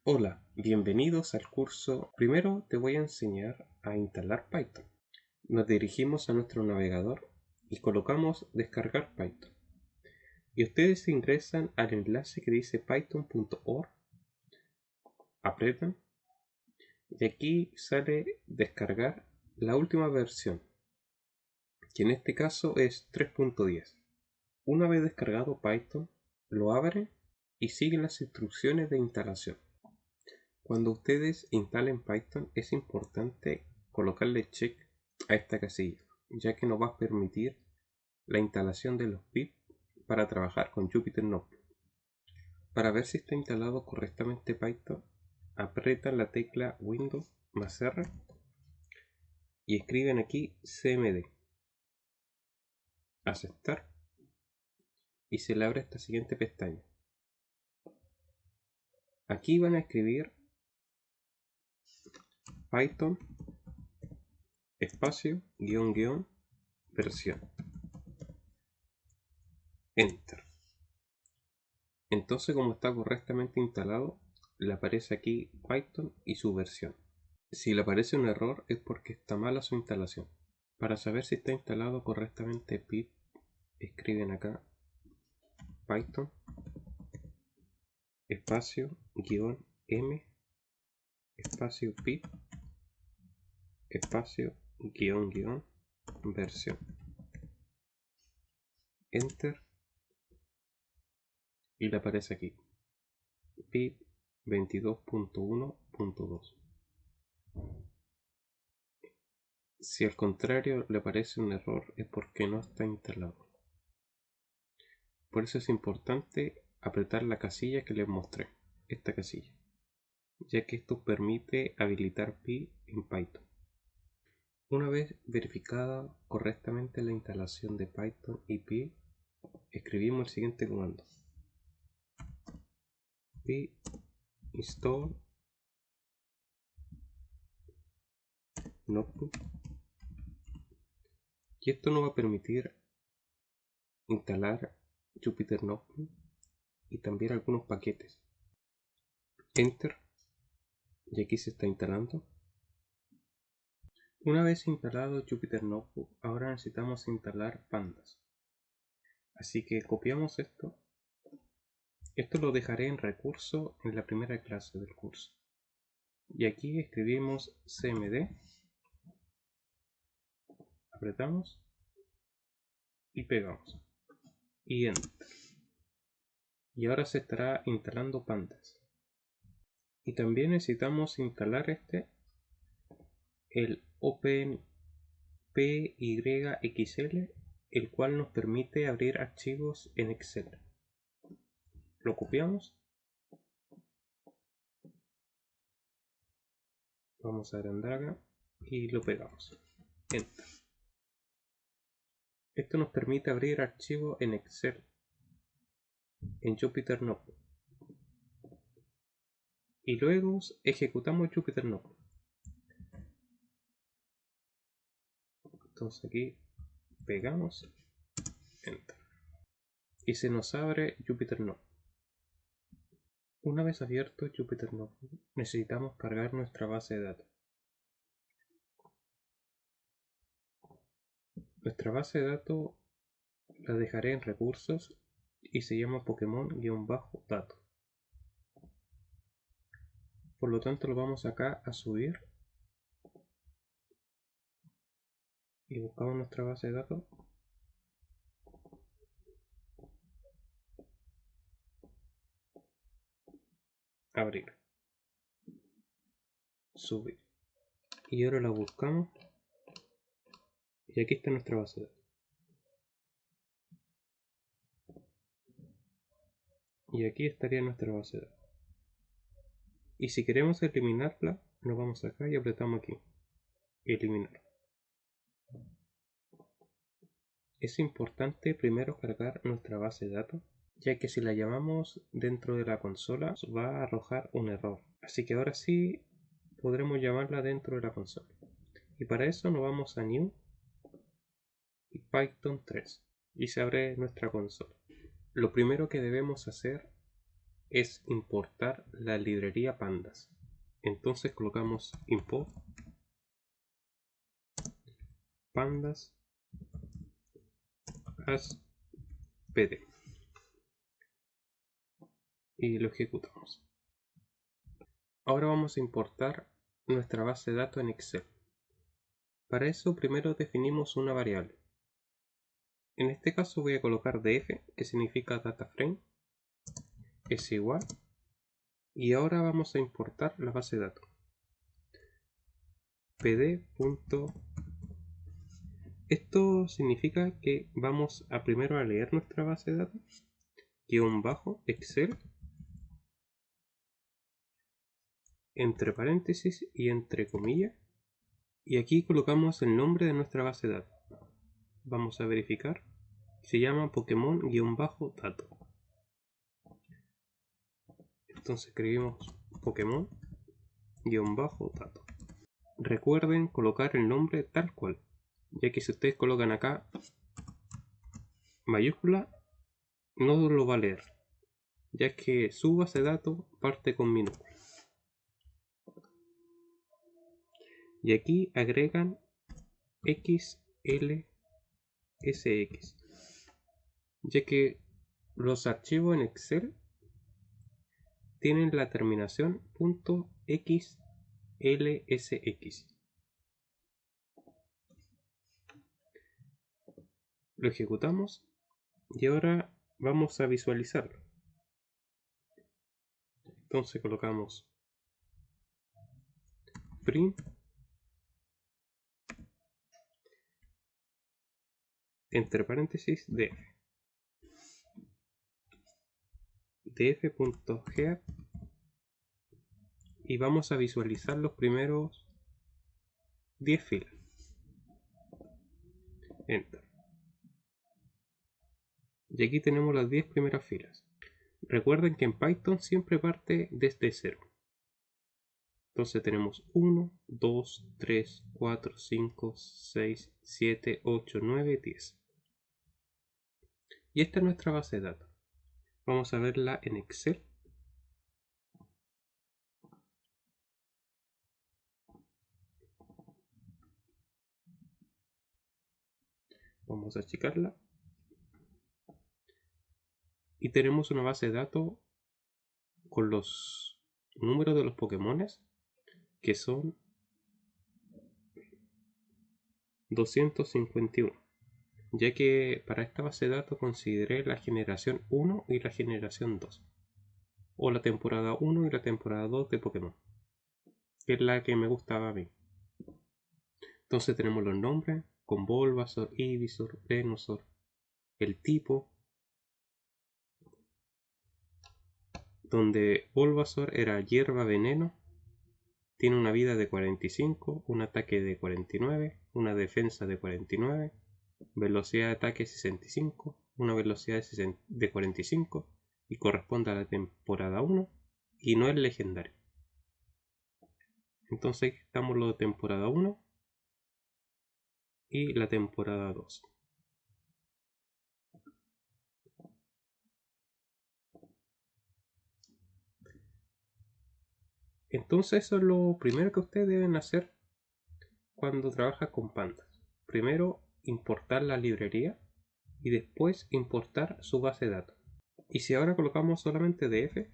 Hola, bienvenidos al curso. Primero te voy a enseñar a instalar Python. Nos dirigimos a nuestro navegador y colocamos descargar Python. Y ustedes ingresan al enlace que dice python.org, apretan y aquí sale descargar la última versión, que en este caso es 3.10. Una vez descargado Python, lo abren y siguen las instrucciones de instalación. Cuando ustedes instalen Python es importante colocarle check a esta casilla, ya que nos va a permitir la instalación de los pip para trabajar con Jupyter Notebook. Para ver si está instalado correctamente Python, aprietan la tecla Windows más R y escriben aquí cmd, aceptar, y se le abre esta siguiente pestaña. Aquí van a escribir Python espacio _ versión, enter. Entonces, como está correctamente instalado, le aparece aquí Python y su versión. Si le aparece un error es porque está mala su instalación. Para saber si está instalado correctamente pip, escriben acá Python espacio _m espacio pip espacio _ versión, enter, y le aparece aquí pip 22.1.2. Si al contrario le aparece un error es porque no está instalado. Por eso es importante apretar la casilla que les mostré, esta casilla, ya que esto permite habilitar Pi en Python. Una vez verificada correctamente la instalación de Python y Pi, escribimos el siguiente comando: pi install notebook, y esto nos va a permitir instalar Jupyter Notebook y también algunos paquetes. Enter, y aquí se está instalando. Una vez instalado Jupyter Notebook, ahora necesitamos instalar pandas. Así que copiamos esto. Esto lo dejaré en recurso en la primera clase del curso. Y aquí escribimos cmd, apretamos y pegamos. Y enter. Y ahora se estará instalando pandas. Y también necesitamos instalar el OpenPyXL, el cual nos permite abrir archivos en Excel. Lo copiamos. Vamos a agrandar acá y lo pegamos. Enter. Esto nos permite abrir archivos en Excel, en Jupyter Notebook. Y luego ejecutamos Jupyter Notebook. Entonces aquí pegamos, enter. Y se nos abre Jupyter Notebook. Una vez abierto Jupyter Notebook, necesitamos cargar nuestra base de datos. Nuestra base de datos la dejaré en recursos y se llama Pokémon-datos. Por lo tanto lo vamos acá a subir y buscamos nuestra base de datos. Abrir, subir, y ahora la buscamos y aquí está nuestra base de datos. Y aquí estaría nuestra base de datos. Y si queremos eliminarla, nos vamos acá y apretamos aquí, eliminar. Es importante primero cargar nuestra base de datos, ya que si la llamamos dentro de la consola va a arrojar un error. Así que ahora sí podremos llamarla dentro de la consola. Y para eso nos vamos a New y Python 3 y se abre nuestra consola. Lo primero que debemos hacer es importar la librería pandas. Entonces colocamos import pandas as pd y lo ejecutamos. Ahora vamos a importar nuestra base de datos en Excel. Para eso primero definimos una variable. En este caso voy a colocar df, que significa dataframe, es igual, y ahora vamos a importar la base de datos. pd. Esto significa que vamos a primero a leer nuestra base de datos, --excel, entre paréntesis y entre comillas, y aquí colocamos el nombre de nuestra base de datos. Vamos a verificar, se llama Pokémon-dato. Entonces escribimos Pokémon-dato. Recuerden colocar el nombre tal cual, ya que si ustedes colocan acá mayúscula, no lo va a leer, ya que su base de datos parte con minúscula. Y aquí agregan XLSX, ya que los archivos en Excel tienen la terminación .xlsx. Lo ejecutamos y ahora vamos a visualizarlo. Entonces colocamos print entre paréntesis df.gear y vamos a visualizar los primeros 10 filas. Enter. Y aquí tenemos las 10 primeras filas. Recuerden que en Python siempre parte desde 0. Entonces tenemos 1, 2, 3, 4, 5, 6, 7, 8, 9, 10. Y esta es nuestra base de datos. Vamos a verla en Excel. Vamos a achicarla. Y tenemos una base de datos con los números de los Pokémones, que son 251. Ya que para esta base de datos consideré la generación 1 y la generación 2. O la temporada 1 y la temporada 2 de Pokémon, que es la que me gustaba a mí. Entonces tenemos los nombres con Bulbasaur, Ivysaur, Venusaur, el tipo, donde Bulbasaur era hierba veneno, tiene una vida de 45, un ataque de 49, una defensa de 49, velocidad de ataque 65, una velocidad de 45 y corresponde a la temporada 1 y no es legendario. Entonces estamos lo de temporada 1 y la temporada 2. Entonces eso es lo primero que ustedes deben hacer cuando trabajan con pandas. Primero importar la librería y después importar su base de datos. Y si ahora colocamos solamente df,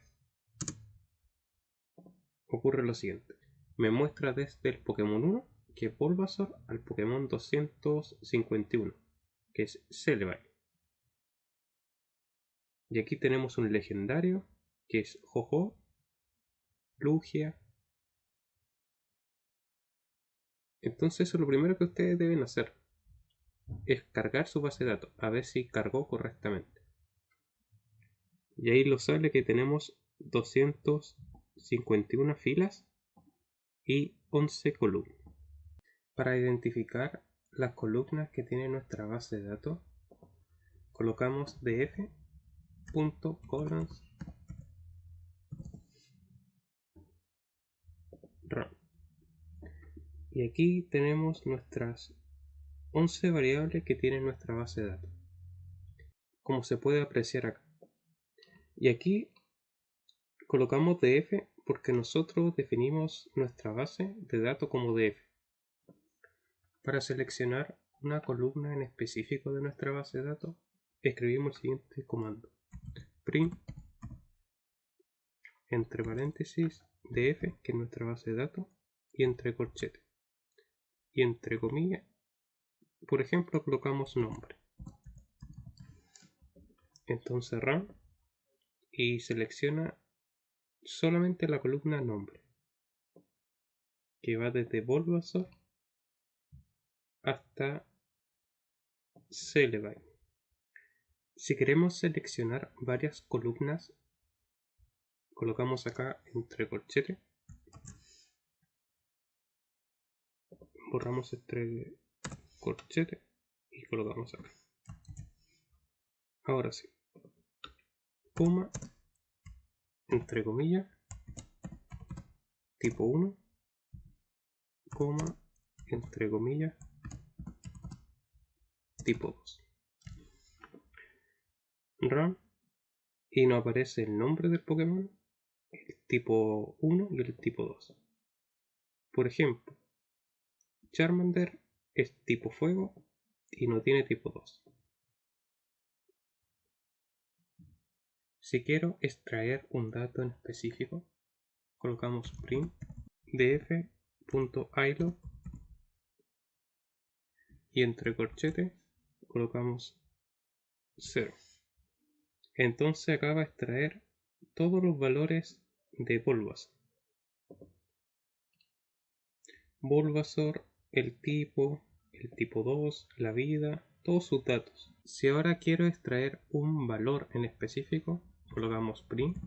ocurre lo siguiente. Me muestra desde el Pokémon 1, que es Bulbasaur, al Pokémon 251, que es Celebi. Y aquí tenemos un legendario, que es Ho-Oh, Lugia. Entonces eso es lo primero que ustedes deben hacer, es cargar su base de datos, a ver si cargó correctamente. Y ahí lo sale que tenemos 251 filas y 11 columnas. Para identificar las columnas que tiene nuestra base de datos, colocamos df.columns run. Y aquí tenemos nuestras 11 variables que tiene nuestra base de datos, como se puede apreciar acá. Y aquí colocamos df porque nosotros definimos nuestra base de datos como df. Para seleccionar una columna en específico de nuestra base de datos, escribimos el siguiente comando: print entre paréntesis df, que es nuestra base de datos, y entre corchetes, y entre comillas, por ejemplo, colocamos nombre. Entonces run y selecciona solamente la columna nombre, que va desde Bulbasaur hasta Celebi. Si queremos seleccionar varias columnas, colocamos acá entre corchetes, borramos este corchete y colocamos acá. Ahora sí, coma, entre comillas, tipo 1, coma, entre comillas, tipo 2. Run y nos aparece el nombre del Pokémon, el tipo 1 y el tipo 2. Por ejemplo, Charmander es tipo fuego y no tiene tipo 2. Si quiero extraer un dato en específico, colocamos print df.ilog y entre corchetes colocamos 0. Entonces acá va a extraer todos los valores de Bulbasaur, el tipo 2, la vida, todos sus datos. Si ahora quiero extraer un valor en específico, colocamos print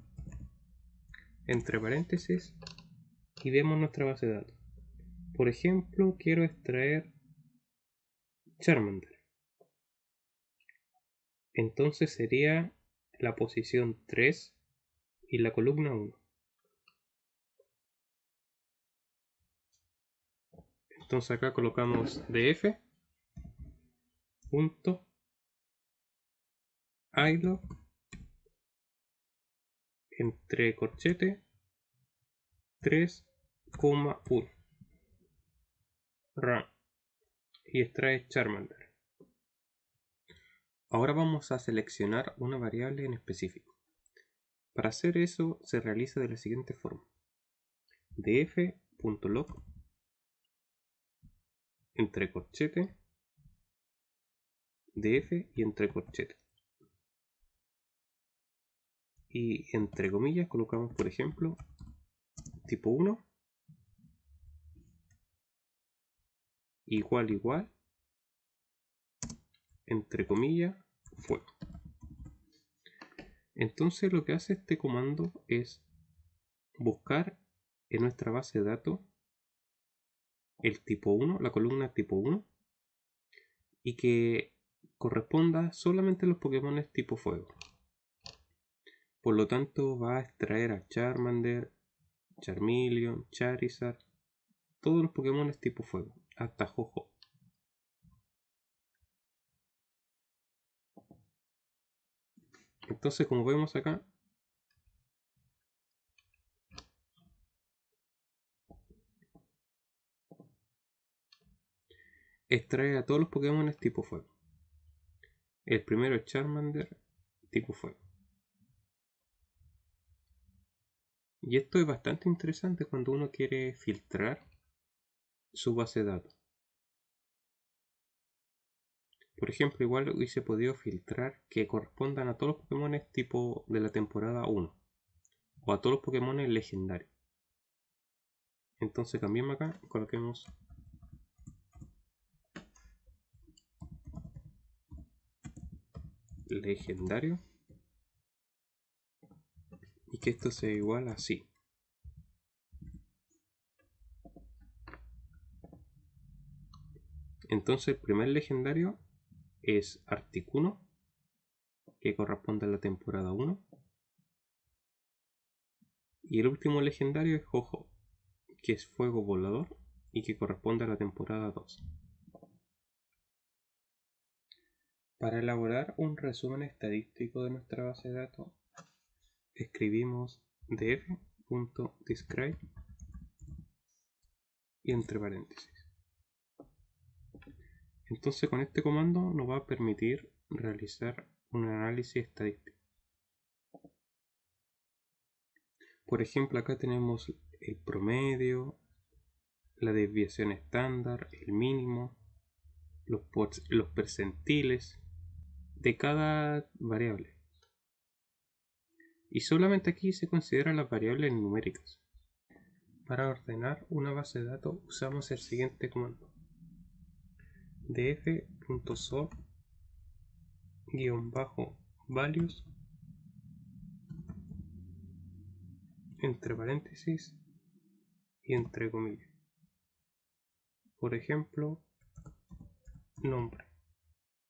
entre paréntesis y vemos nuestra base de datos. Por ejemplo, quiero extraer Charmander. Entonces sería la posición 3 y la columna 1. Entonces acá colocamos df punto ilog entre corchete 3,1 run y extrae Charmander. Ahora vamos a seleccionar una variable en específico. Para hacer eso se realiza de la siguiente forma: df.log entre corchete df y entre corchete, y entre comillas colocamos, por ejemplo, tipo 1 igual entre comillas fuego. Entonces lo que hace este comando es buscar en nuestra base de datos el tipo 1, la columna tipo 1, y que corresponda solamente a los Pokémon tipo fuego. Por lo tanto va a extraer a Charmander, Charmeleon, Charizard, todos los Pokémon tipo fuego, hasta Ho-Oh. Entonces, como vemos acá, extrae a todos los Pokémon tipo fuego. El primero es Charmander, tipo fuego. Y esto es bastante interesante cuando uno quiere filtrar su base de datos. Por ejemplo, igual hubiese podido filtrar que correspondan a todos los Pokémon tipo de la temporada 1 o a todos los Pokémon legendarios. Entonces cambiemos acá, coloquemos legendario y que esto sea igual a así. Entonces el primer legendario es Articuno, que corresponde a la temporada 1, y el último legendario es Ho-Oh, que es fuego volador y que corresponde a la temporada 2. Para elaborar un resumen estadístico de nuestra base de datos, escribimos df.describe y entre paréntesis. Entonces con este comando nos va a permitir realizar un análisis estadístico. Por ejemplo, acá tenemos el promedio, la desviación estándar, el mínimo, los percentiles de cada variable. Y solamente aquí se consideran las variables numéricas. Para ordenar una base de datos usamos el siguiente comando: df.sort-values entre paréntesis y entre comillas. Por ejemplo, nombre.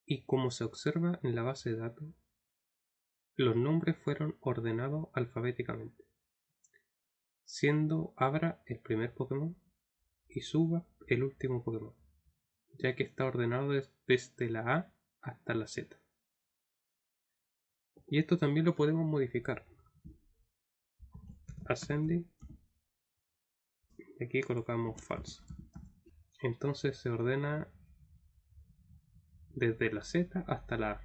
Y como se observa en la base de datos, los nombres fueron ordenados alfabéticamente, siendo Abra el primer Pokémon y Suba el último Pokémon, ya que está ordenado desde la A hasta la Z. Y esto también lo podemos modificar. Ascending, y aquí colocamos falso. Entonces se ordena desde la Z hasta la A.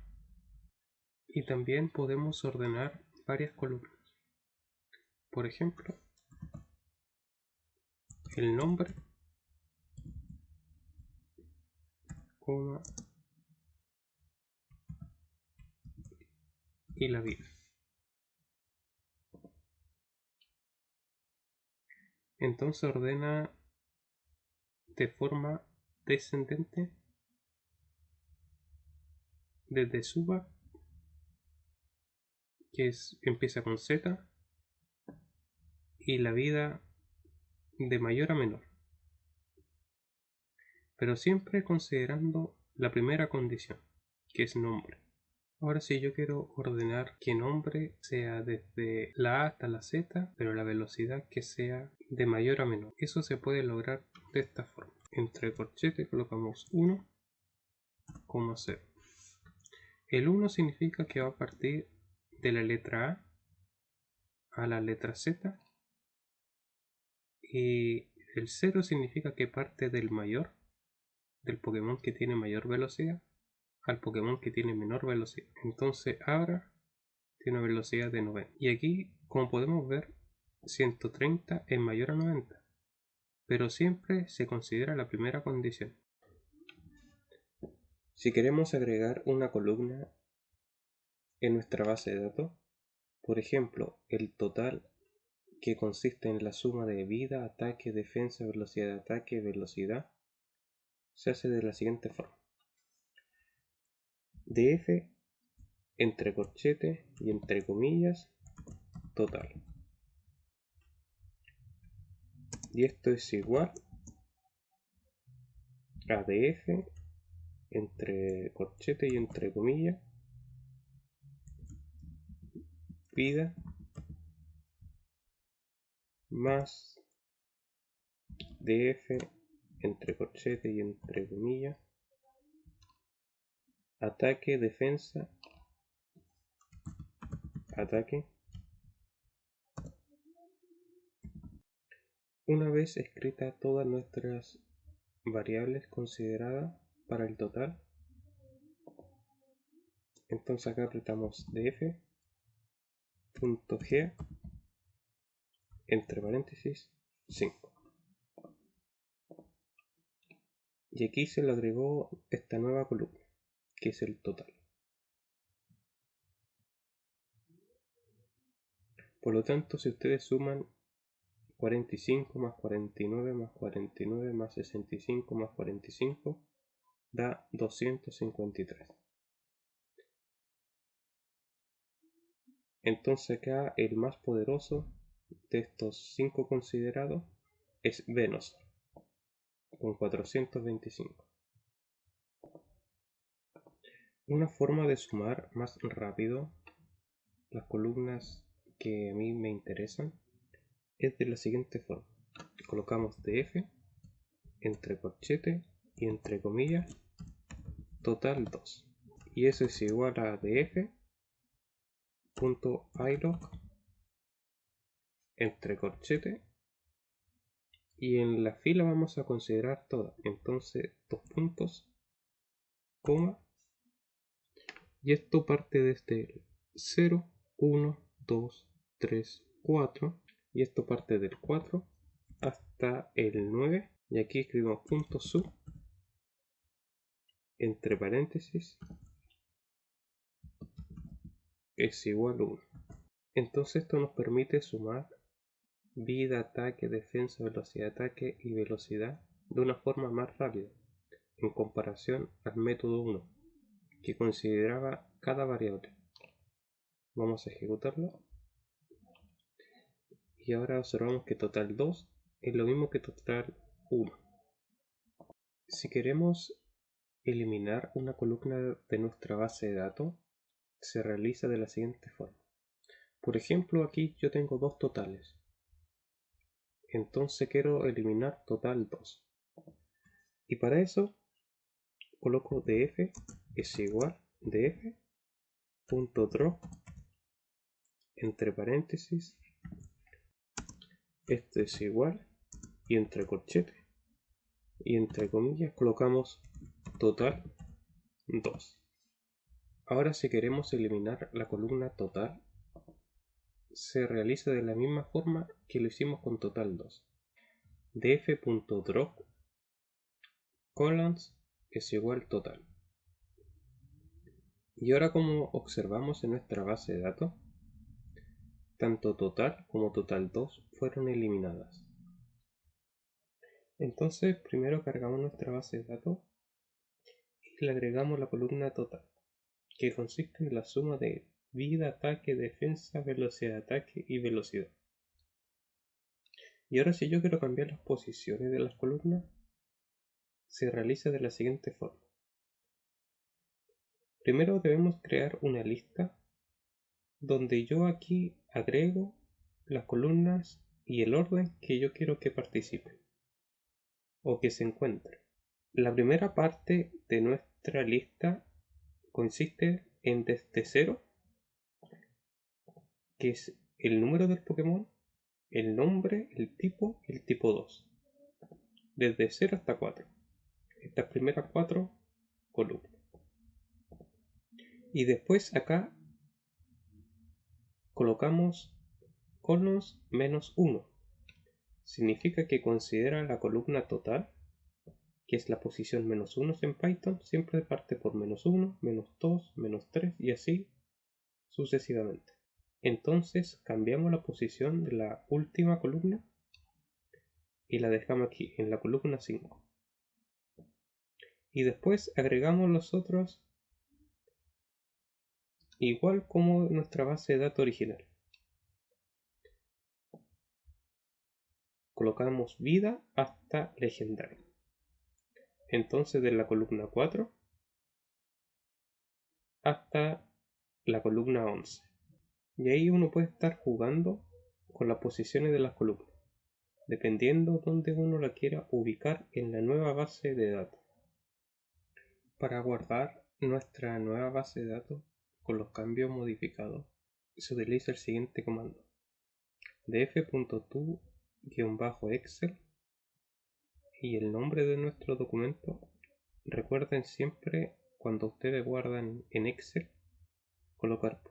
Y también podemos ordenar varias columnas. Por ejemplo, el nombre, coma, y la vida. Entonces ordena de forma descendente desde Suba, que empieza con Z, y la vida de mayor a menor, pero siempre considerando la primera condición, que es nombre. Ahora si yo quiero ordenar que nombre sea desde la A hasta la Z, pero la velocidad que sea de mayor a menor, eso se puede lograr de esta forma. Entre corchetes colocamos 1,0. El 1 significa que va a partir de la letra A la letra Z, y el 0 significa que parte del mayor, del Pokémon que tiene mayor velocidad, al Pokémon que tiene menor velocidad. Entonces Abra tiene una velocidad de 90. Y aquí, como podemos ver, 130 es mayor a 90. Pero siempre se considera la primera condición. Si queremos agregar una columna en nuestra base de datos, por ejemplo, el total, que consiste en la suma de vida, ataque, defensa, velocidad de ataque, velocidad, se hace de la siguiente forma: df entre corchetes y entre comillas total. Y esto es igual a df entre corchetes y entre comillas vida más df entre corchetes y entre comillas ataque, defensa, ataque. Una vez escritas todas nuestras variables consideradas para el total, entonces acá apretamos df.g entre paréntesis 5. Y aquí se le agregó esta nueva columna, que es el total. Por lo tanto, si ustedes suman 45 más 49 más 49 más 65 más 45, da 253. Entonces acá el más poderoso de estos 5 considerados es Venusaur, con 425. Una forma de sumar más rápido las columnas que a mí me interesan es de la siguiente forma: colocamos df entre corchete y entre comillas total 2, y eso es igual a df.ilog entre corchete, y en la fila vamos a considerar todas. Entonces, 2 puntos, coma, y esto parte desde el 0, 1, 2, 3, 4, y esto parte del 4 hasta el 9, y aquí escribimos punto sub entre paréntesis es igual a 1. Entonces esto nos permite sumar vida, ataque, defensa, velocidad de ataque y velocidad de una forma más rápida en comparación al método 1, que consideraba cada variable. Vamos a ejecutarlo y ahora observamos que total 2 es lo mismo que total 1. Si queremos eliminar una columna de nuestra base de datos, se realiza de la siguiente forma. Por ejemplo, aquí yo tengo dos totales. Entonces quiero eliminar total 2. Y para eso coloco df es igual df.drop entre paréntesis esto es igual y entre corchete y entre comillas colocamos total 2. Ahora si queremos eliminar la columna total, se realiza de la misma forma que lo hicimos con total 2. df.drop colons es igual total. Y ahora, como observamos en nuestra base de datos, tanto total como total 2 fueron eliminadas. Entonces primero cargamos nuestra base de datos y le agregamos la columna total, que consiste en la suma de vida, ataque, defensa, velocidad de ataque y velocidad. Y ahora si yo quiero cambiar las posiciones de las columnas, se realiza de la siguiente forma. Primero debemos crear una lista donde yo aquí agrego las columnas y el orden que yo quiero que participe o que se encuentre. La primera parte de nuestra lista consiste en desde 0, que es el número del Pokémon, el nombre, el tipo 2. Desde 0 hasta 4. Estas primeras 4 columnas. Y después acá colocamos conos menos 1. Significa que considera la columna total, que es la posición menos 1 en Python, siempre parte por menos 1, menos 2, menos 3 y así sucesivamente. Entonces cambiamos la posición de la última columna y la dejamos aquí en la columna 5. Y después agregamos los otros igual como nuestra base de datos original. Colocamos vida hasta legendario. Entonces de la columna 4 hasta la columna 11. Y ahí uno puede estar jugando con las posiciones de las columnas, dependiendo dónde uno la quiera ubicar en la nueva base de datos. Para guardar nuestra nueva base de datos con los cambios modificados, se utiliza el siguiente comando: df.to-excel y el nombre de nuestro documento. Recuerden siempre, cuando ustedes guardan en Excel, colocar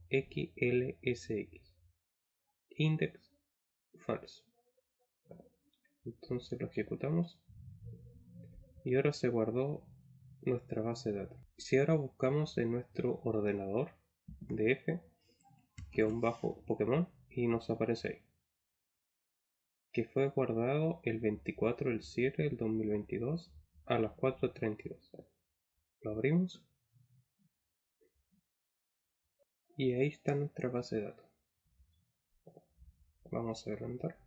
.xlsx, index falso. Entonces lo ejecutamos y ahora se guardó nuestra base de datos. Si ahora buscamos en nuestro ordenador df-Pokémon y nos aparece ahí que fue guardado el 24 del 7 del 2022 a las 4:32. Lo abrimos y ahí está nuestra base de datos. Vamos a agrandar,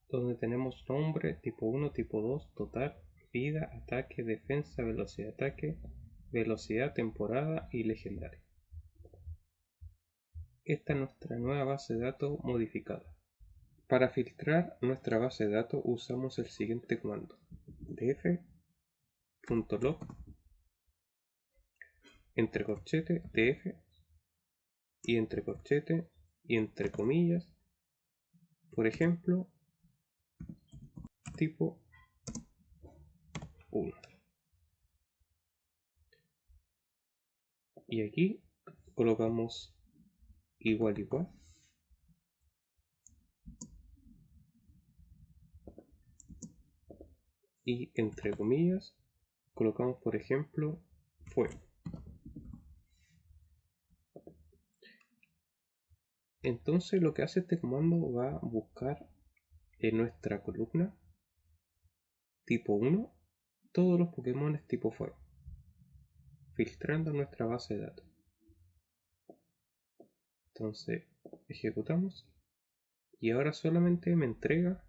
donde tenemos nombre, tipo 1, tipo 2, total, vida, ataque, defensa, velocidad de ataque, velocidad, temporada y legendario. Esta es nuestra nueva base de datos modificada. Para filtrar nuestra base de datos usamos el siguiente comando: df.log entre corchete df y entre corchete y entre comillas, por ejemplo, tipo 1. Y aquí colocamos igual igual. Y entre comillas colocamos, por ejemplo, fuego. Entonces lo que hace este comando va a buscar en nuestra columna tipo 1 todos los Pokémon tipo fuego, filtrando nuestra base de datos. Entonces ejecutamos y ahora solamente me entrega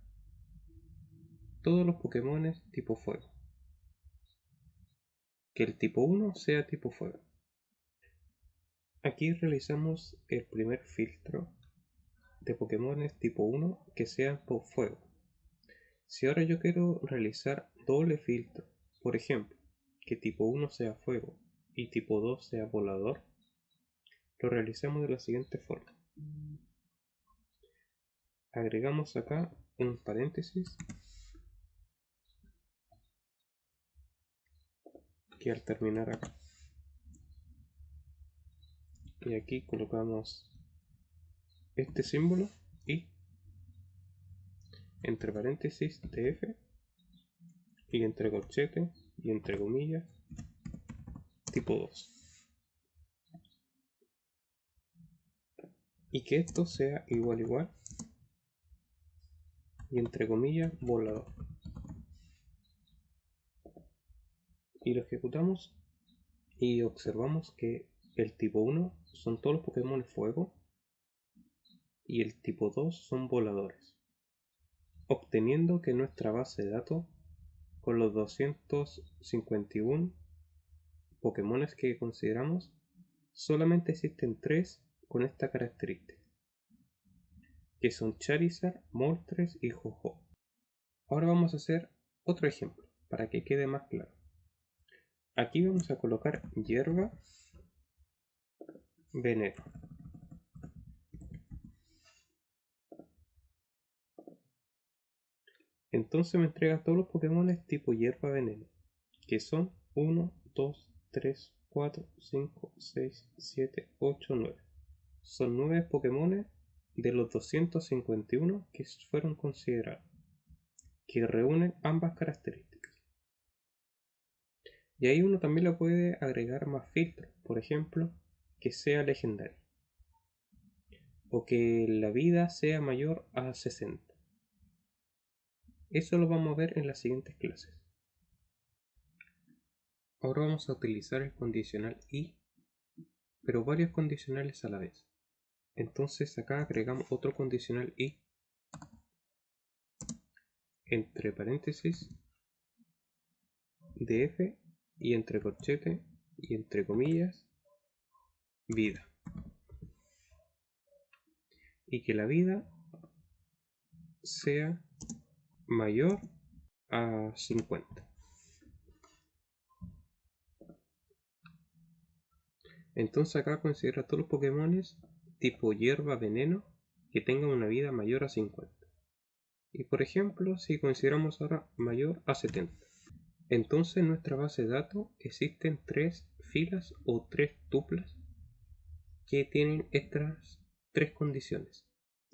todos los Pokémon tipo fuego. Que el tipo 1 sea tipo fuego. Aquí realizamos el primer filtro de Pokémon tipo 1 que sean por fuego. Si ahora yo quiero realizar doble filtro, por ejemplo, que tipo 1 sea fuego y tipo 2 sea volador, lo realizamos de la siguiente forma. Agregamos acá un paréntesis que al terminar acá. Y aquí colocamos este símbolo y entre paréntesis df y entre corchetes y entre comillas tipo 2. Y que esto sea igual igual y entre comillas volador. Y lo ejecutamos y observamos que el tipo 1 son todos los Pokémon fuego y el tipo 2 son voladores, obteniendo que nuestra base de datos con los 251 Pokémon que consideramos solamente existen 3 con esta característica, que son Charizard, Moltres y Ho-Oh. Ahora vamos a hacer otro ejemplo para que quede más claro. Aquí vamos a colocar hierba veneno. Entonces me entrega todos los Pokémon tipo hierba veneno, que son 1, 2, 3, 4, 5, 6, 7, 8, 9. Son 9 Pokémon de los 251 que fueron considerados, que reúnen ambas características. Y ahí uno también le puede agregar más filtros, por ejemplo, que sea legendario, o que la vida sea mayor a 60. Eso lo vamos a ver en las siguientes clases. Ahora vamos a utilizar el condicional y, pero varios condicionales a la vez. Entonces acá agregamos otro condicional y entre paréntesis df y entre corchete y entre comillas vida, y que la vida sea mayor a 50. Entonces acá considera todos los Pokémon tipo hierba veneno que tengan una vida mayor a 50. Y por ejemplo, si consideramos ahora mayor a 70. Entonces en nuestra base de datos existen 3 filas o 3 tuplas que tienen estas 3 condiciones.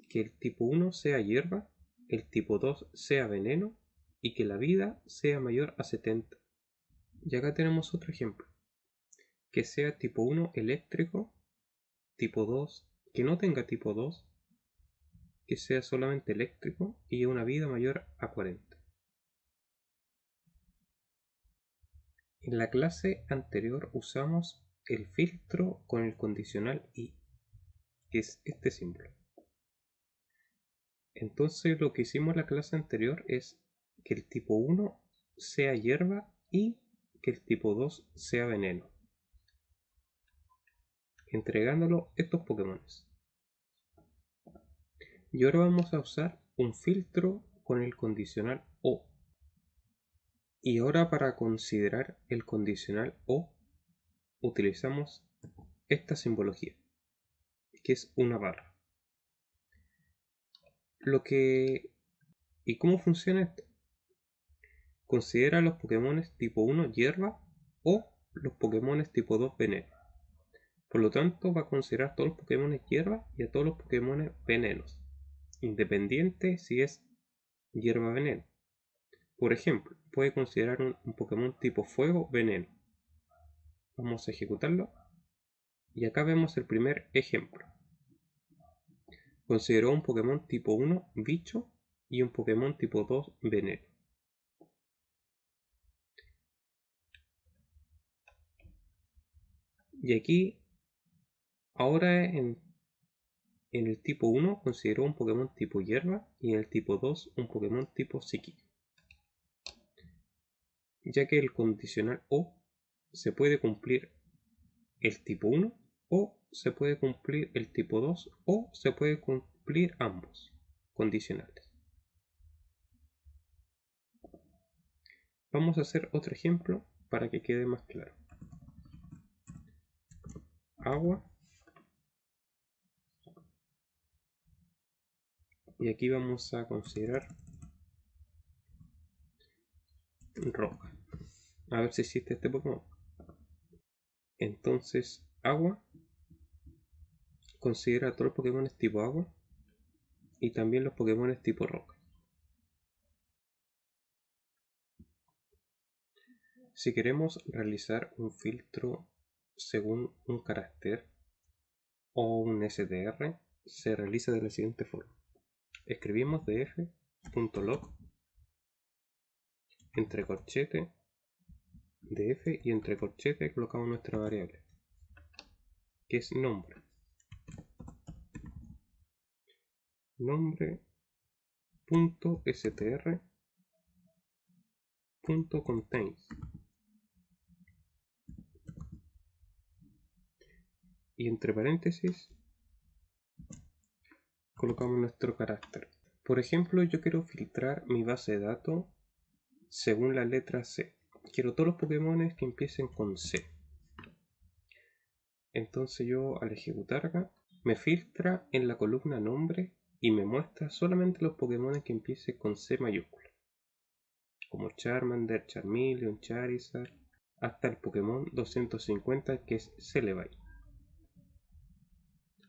Que el tipo 1 sea hierba, el tipo 2 sea veneno y que la vida sea mayor a 70. Y acá tenemos otro ejemplo. Que sea tipo 1 eléctrico, tipo 2 que no tenga tipo 2, que sea solamente eléctrico y una vida mayor a 40. En la clase anterior usamos el filtro con el condicional y, que es este símbolo. Entonces lo que hicimos en la clase anterior es que el tipo 1 sea hierba y que el tipo 2 sea veneno, entregándolo estos Pokémon. Y ahora vamos a usar un filtro con el condicional O. Y ahora para considerar el condicional O utilizamos esta simbología, que es una barra. ¿Y cómo funciona esto? Considera los Pokémon tipo 1 hierba o los Pokémon tipo 2 veneno. Por lo tanto, va a considerar todos los Pokémon hierba y a todos los Pokémon venenos, independiente si es hierba veneno. Por ejemplo, puede considerar un Pokémon tipo fuego veneno. Vamos a ejecutarlo. Y acá vemos el primer ejemplo. Consideró un Pokémon tipo 1 bicho y un Pokémon tipo 2 veneno. Y aquí, ahora en el tipo 1 consideró un Pokémon tipo hierba y en el tipo 2 un Pokémon tipo psíquico. Ya que el condicional o se puede cumplir el tipo 1 o se puede cumplir el tipo 2 o se puede cumplir ambos condicionales. Vamos a hacer otro ejemplo para que quede más claro. Agua. Y aquí vamos a considerar roca. A ver si existe este Pokémon. Entonces, agua considera todos los Pokémon tipo agua y también los Pokémon tipo roca. Si queremos realizar un filtro según un carácter o un STR, se realiza de la siguiente forma. Escribimos df.log entre corchete df y entre corchete colocamos nuestra variable, que es nombre. Nombre.str.contains. Y entre paréntesis colocamos nuestro carácter. Por ejemplo, yo quiero filtrar mi base de datos según la letra C. Quiero todos los Pokémon que empiecen con C. Entonces yo al ejecutar acá, me filtra en la columna nombre y me muestra solamente los Pokémon que empiecen con C mayúscula. Como Charmander, Charmeleon, Charizard, hasta el Pokémon 250 que es Celebi.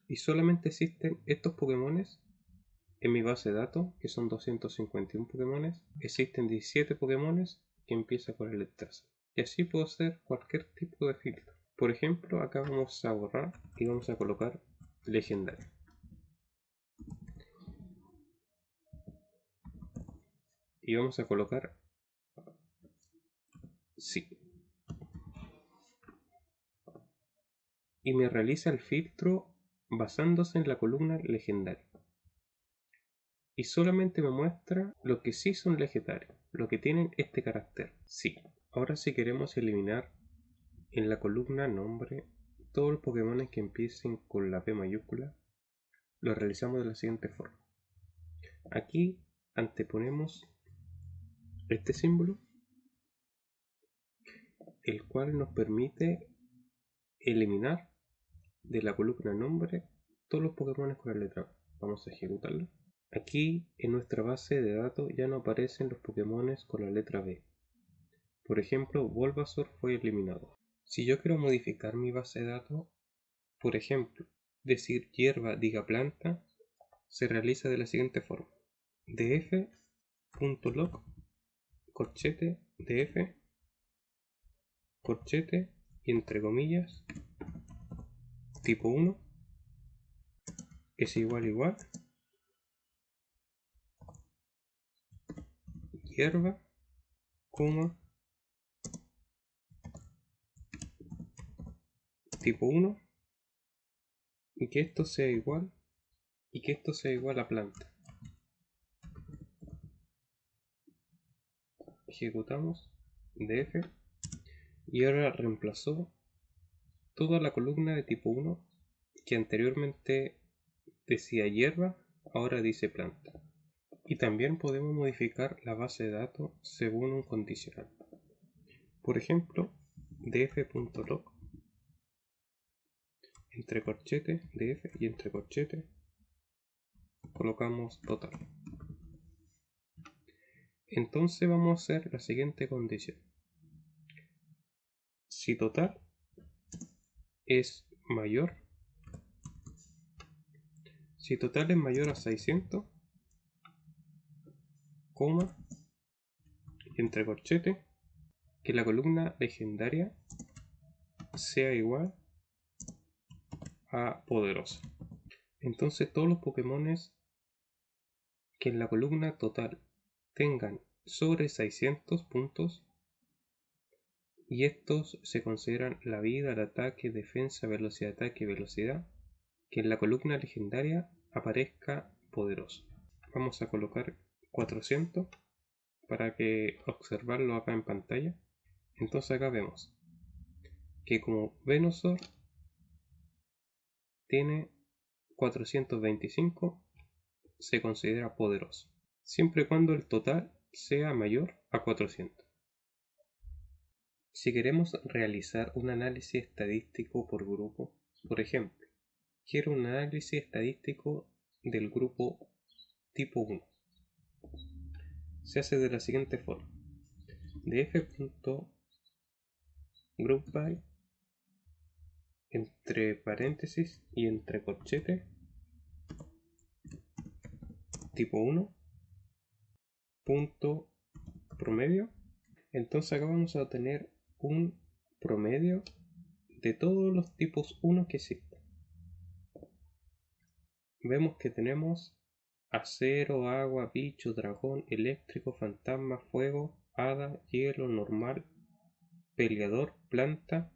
Y solamente existen estos Pokémon en mi base de datos, que son 251 Pokémon. Existen 17 Pokémon que empiezan con la letra C. Y así puedo hacer cualquier tipo de filtro. Por ejemplo, acá vamos a borrar y vamos a colocar legendario. Y vamos a colocar sí. Y me realiza el filtro basándose en la columna legendario. Y solamente me muestra lo que sí son legendarios, lo que tienen este carácter sí. Ahora si queremos eliminar en la columna nombre todos los Pokémon que empiecen con la P mayúscula, lo realizamos de la siguiente forma. Aquí anteponemos este símbolo, el cual nos permite eliminar de la columna nombre todos los Pokémon con la letra B. Vamos a ejecutarlo. Aquí en nuestra base de datos ya no aparecen los Pokémon con la letra B. Por ejemplo, Bulbasaur fue eliminado. Si yo quiero modificar mi base de datos, por ejemplo, decir hierba diga planta, se realiza de la siguiente forma. df.log corchete df corchete y entre comillas tipo 1 es igual hierba, tipo 1 y que esto sea igual a planta. Ejecutamos df y ahora reemplazó toda la columna de tipo 1 que anteriormente decía hierba, ahora dice planta. Y también podemos modificar la base de datos según un condicional. Por ejemplo, df.log entre corchete df y entre corchete colocamos total. Entonces vamos a hacer la siguiente condición. Si total es mayor, si total es mayor a 600, coma, entre corchetes, que la columna legendaria sea igual a poderosa. Entonces todos los Pokémones que en la columna total tengan sobre 600 puntos, y estos se consideran la vida, el ataque, defensa, velocidad de ataque y velocidad, que en la columna legendaria aparezca poderoso. Vamos a colocar 400 para que observarlo acá en pantalla. Entonces acá vemos que como Venusaur tiene 425, se considera poderoso, siempre y cuando el total sea mayor a 400. Si queremos realizar un análisis estadístico por grupo, por ejemplo, quiero un análisis estadístico del grupo tipo 1, se hace de la siguiente forma: df.groupBy entre paréntesis y entre corchetes tipo 1 punto promedio. Entonces acá vamos a obtener un promedio de todos los tipos 1 que existen. Vemos que tenemos acero, agua, bicho, dragón, eléctrico, fantasma, fuego, hada, hielo, normal, peleador, planta,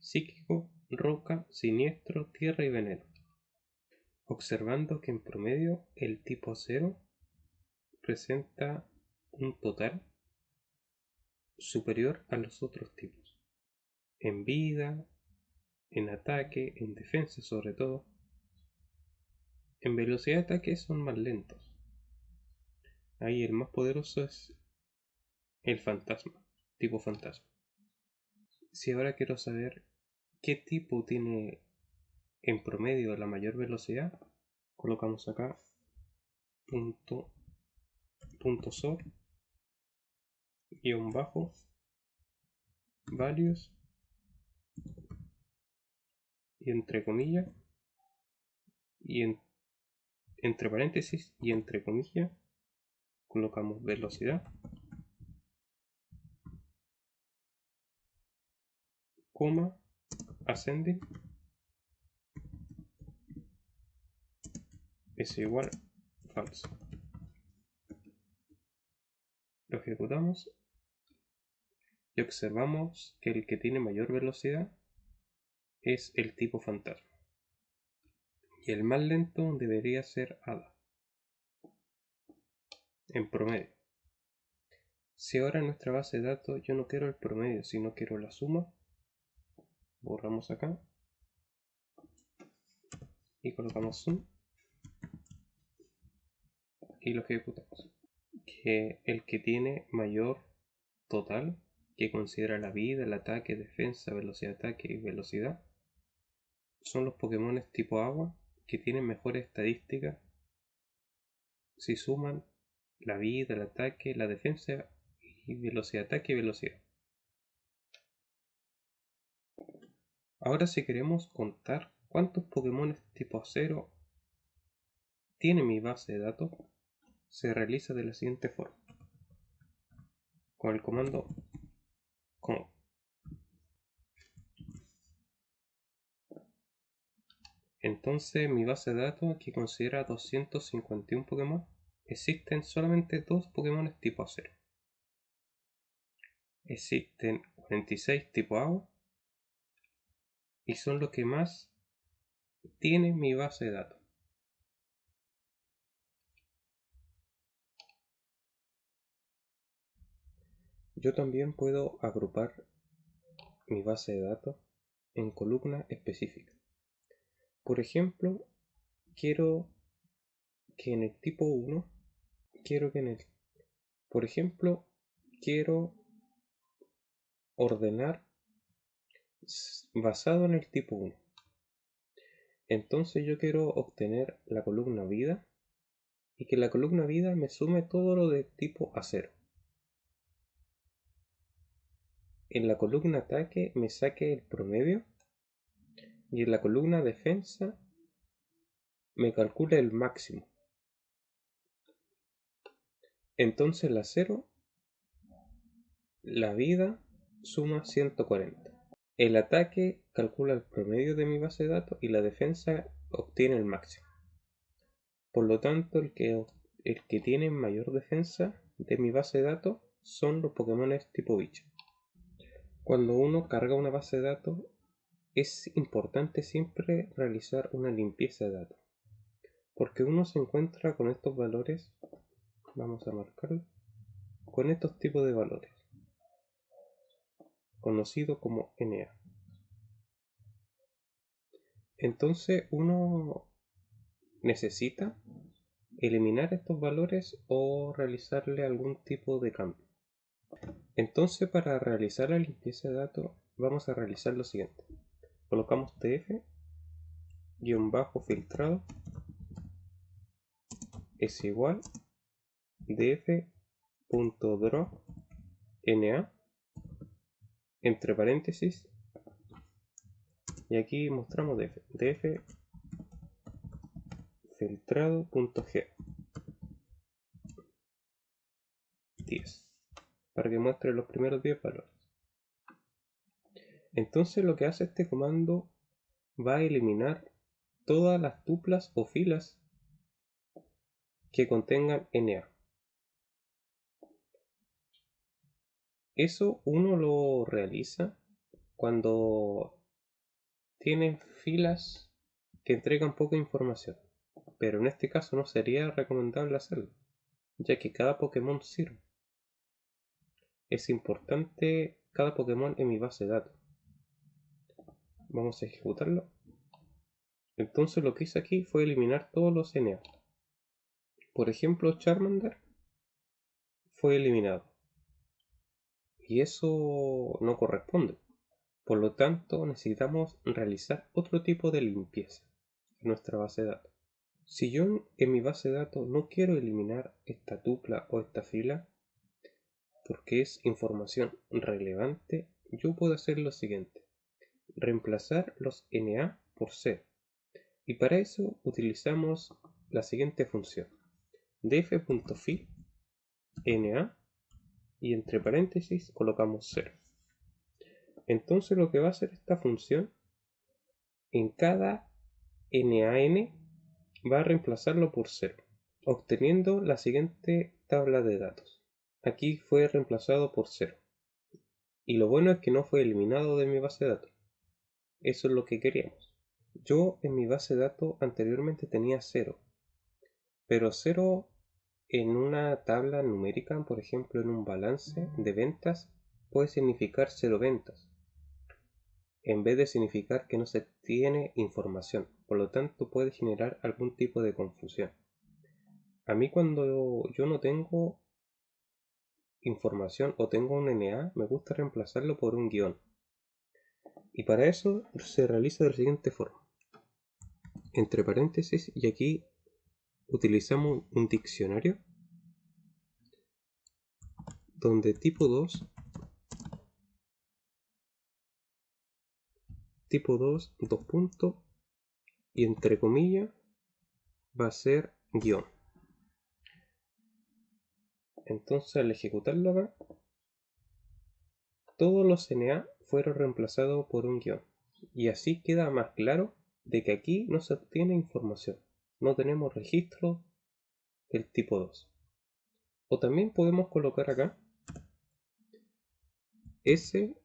psíquico, roca, siniestro, tierra y veneno. Observando que en promedio el tipo acero presenta un total superior a los otros tipos, en vida, en ataque, en defensa sobre todo. En velocidad de ataque son más lentos. Ahí el más poderoso es el fantasma, tipo fantasma. Si ahora quiero saber qué tipo tiene en promedio la mayor velocidad, colocamos acá punto sort guión bajo values y entre comillas y entre paréntesis y entre comillas colocamos velocidad, coma, ascending es igual falso. Lo ejecutamos y observamos que el que tiene mayor velocidad es el tipo fantasma y el más lento debería ser hada en promedio. Si ahora en nuestra base de datos yo no quiero el promedio, sino quiero la suma, borramos acá y colocamos zoom y lo ejecutamos. Que el que tiene mayor total, que considera la vida, el ataque, defensa, velocidad de ataque y velocidad, son los Pokémon tipo agua que tienen mejores estadísticas si suman la vida, el ataque, la defensa y velocidad de ataque y velocidad. Ahora si queremos contar cuántos Pokémon tipo acero tiene mi base de datos, se realiza de la siguiente forma: con el comando com. Entonces mi base de datos, que considera 251 Pokémon, existen solamente 2 Pokémon tipo acero. Existen 46 tipo agua y son los que más tiene mi base de datos. Yo también puedo agrupar mi base de datos en columnas específicas. Por ejemplo, quiero que en el tipo 1, por ejemplo, quiero ordenar basado en el tipo 1. Entonces yo quiero obtener la columna vida y que la columna vida me sume todo lo de tipo A0. En la columna ataque me saque el promedio y en la columna defensa me calcule el máximo. Entonces la 0, la vida suma 140. El ataque calcula el promedio de mi base de datos y la defensa obtiene el máximo. Por lo tanto, el que tiene mayor defensa de mi base de datos son los Pokémon tipo bicho. Cuando uno carga una base de datos, es importante siempre realizar una limpieza de datos. Porque uno se encuentra con estos valores, vamos a marcarlo, con estos tipos de valores, conocido como NA. Entonces uno necesita eliminar estos valores o realizarle algún tipo de cambio. Entonces, para realizar la limpieza de datos vamos a realizar lo siguiente: colocamos df-filtrado es igual df.draw na entre paréntesis, y aquí mostramos df filtrado.g 10 para que muestre los primeros 10 valores. Entonces lo que hace este comando va a eliminar todas las tuplas o filas que contengan NA. Eso uno lo realiza cuando tiene filas que entregan poca información, pero en este caso no sería recomendable hacerlo, ya que cada Pokémon sirve. Es importante cada Pokémon en mi base de datos. Vamos a ejecutarlo. Entonces lo que hice aquí fue eliminar todos los NA. Por ejemplo, Charmander fue eliminado. Y eso no corresponde. Por lo tanto, necesitamos realizar otro tipo de limpieza en nuestra base de datos. Si yo en mi base de datos no quiero eliminar esta tupla o esta fila, porque es información relevante, yo puedo hacer lo siguiente: reemplazar los NA por 0. Y para eso utilizamos la siguiente función: df.fill NA y entre paréntesis colocamos 0. Entonces lo que va a hacer esta función, en cada NaN va a reemplazarlo por 0, obteniendo la siguiente tabla de datos. Aquí fue reemplazado por 0. Y lo bueno es que no fue eliminado de mi base de datos. Eso es lo que queríamos. Yo en mi base de datos anteriormente tenía 0. Pero 0 en una tabla numérica, por ejemplo en un balance de ventas, puede significar 0 ventas, en vez de significar que no se tiene información. Por lo tanto puede generar algún tipo de confusión. A mí cuando yo no tengo información o tengo un NA, me gusta reemplazarlo por un guión. Y para eso se realiza de la siguiente forma: entre paréntesis, y aquí utilizamos un diccionario donde tipo 2, dos puntos, y entre comillas va a ser guión. Entonces al ejecutarlo acá, todos los NA fueron reemplazados por un guión, y así queda más claro de que aquí no se obtiene información, no tenemos registro del tipo 2. O también podemos colocar acá S/R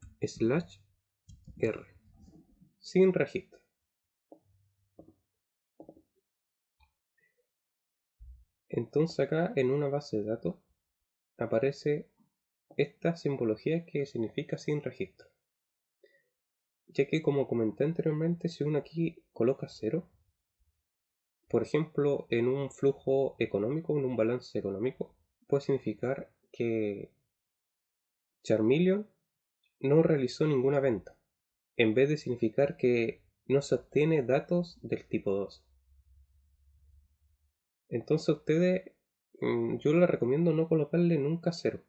sin registro. Entonces acá en una base de datos aparece esta simbología que significa sin registro, ya que, como comenté anteriormente, si uno aquí coloca 0, por ejemplo en un flujo económico, en un balance económico, puede significar que Charmeleon no realizó ninguna venta, en vez de significar que no se obtiene datos del tipo 2. Entonces ustedes, yo les recomiendo no colocarle nunca 0.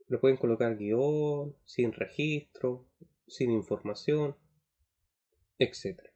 Le pueden colocar guión, sin registro, sin información, etc.